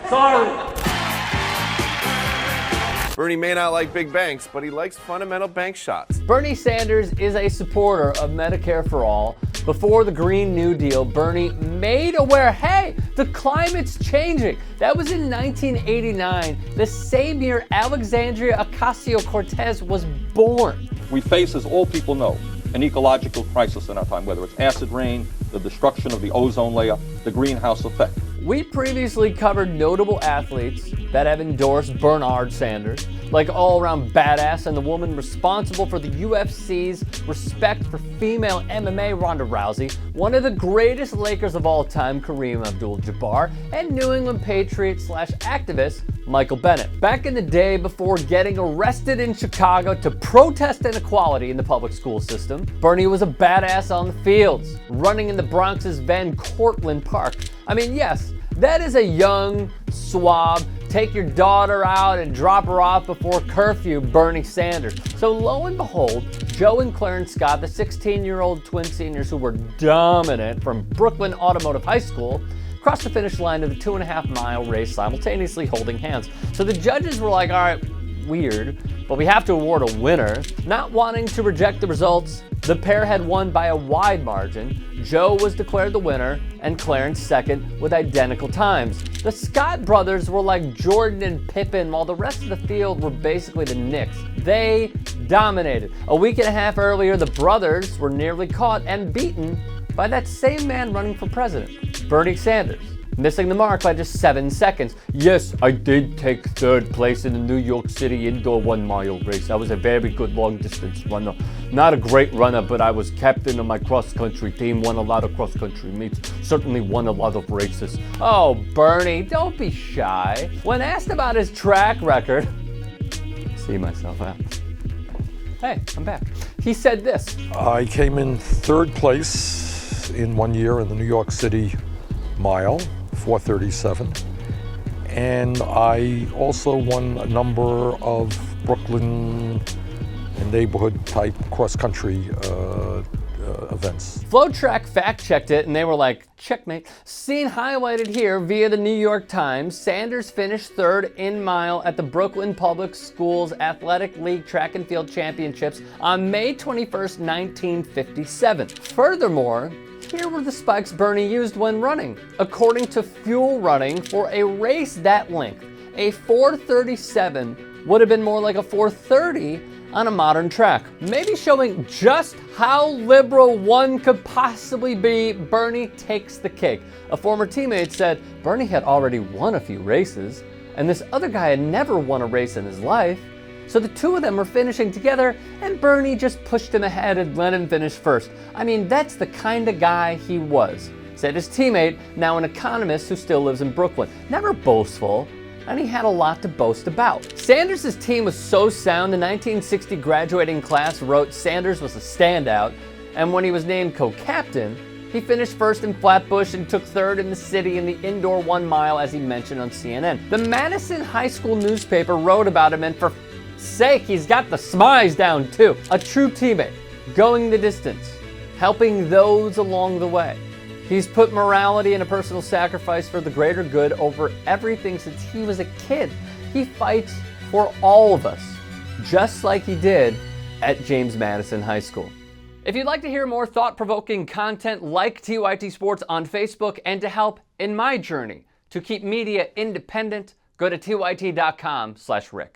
Sorry. Bernie may not like big banks, but he likes fundamental bank shots. Bernie Sanders is a supporter of Medicare for All. Before the Green New Deal, Bernie made aware, hey, the climate's changing. That was in 1989, the same year Alexandria Ocasio-Cortez was born. We face, as all people know, an ecological crisis in our time, whether it's acid rain, the destruction of the ozone layer, the greenhouse effect. We previously covered notable athletes that have endorsed Bernard Sanders, like all-around badass and the woman responsible for the UFC's respect for female MMA, Ronda Rousey, one of the greatest Lakers of all time, Kareem Abdul-Jabbar, and New England Patriot/activist Michael Bennett. Back in the day before getting arrested in Chicago to protest inequality in the public school system, Bernie was a badass on the fields, running in the Bronx's Van Cortlandt Park. I mean, yes, that is a young, suave, take your daughter out and drop her off before curfew Bernie Sanders. So lo and behold, Joe and Clarence Scott, the 16-year-old twin seniors who were dominant from Brooklyn Automotive High School, crossed the finish line of the 2.5-mile race simultaneously holding hands. So the judges were like, all right, weird, but we have to award a winner. Not wanting to reject the results, the pair had won by a wide margin. Joe was declared the winner and Clarence second with identical times. The Scott brothers were like Jordan and Pippen, while the rest of the field were basically the Knicks. They dominated. A week and a half earlier, the brothers were nearly caught and beaten by that same man running for president, Bernie Sanders, missing the mark by just 7 seconds. Yes, I did take third place in the New York City indoor 1-mile race. I was a very good long-distance runner. Not a great runner, but I was captain of my cross-country team, won a lot of cross-country meets, certainly won a lot of races. Oh, Bernie, don't be shy. When asked about his track record, see myself out. Hey, I'm back. He said this. I came in third place in 1 year in the New York City mile, 4:37, and I also won a number of Brooklyn and neighborhood type cross-country events. FloTrack fact-checked it and they were like, checkmate. Seen highlighted here via the New York Times, Sanders finished third in mile at the Brooklyn Public Schools Athletic League Track and Field Championships on May 21st, 1957. Furthermore, here were the spikes Bernie used when running. According to Fuel Running, for a race that length, a 4:37 would have been more like a 4:30 on a modern track. Maybe showing just how liberal one could possibly be, Bernie takes the cake. A former teammate said Bernie had already won a few races, and this other guy had never won a race in his life. So the two of them were finishing together, and Bernie just pushed him ahead and let him finish first. I mean, that's the kind of guy he was, said his teammate, now an economist who still lives in Brooklyn. Never boastful, and he had a lot to boast about. Sanders' team was so sound, the 1960 graduating class wrote Sanders was a standout, and when he was named co-captain, he finished first in Flatbush and took third in the city in the indoor 1 mile, as he mentioned on CNN. The Madison High School newspaper wrote about him, and for sake, he's got the smize down too. A true teammate, going the distance, helping those along the way. He's put morality and a personal sacrifice for the greater good over everything since he was a kid. He fights for all of us, just like he did at James Madison High School. If you'd like to hear more thought-provoking content like TYT Sports on Facebook and to help in my journey to keep media independent, go to tyt.com/Rick.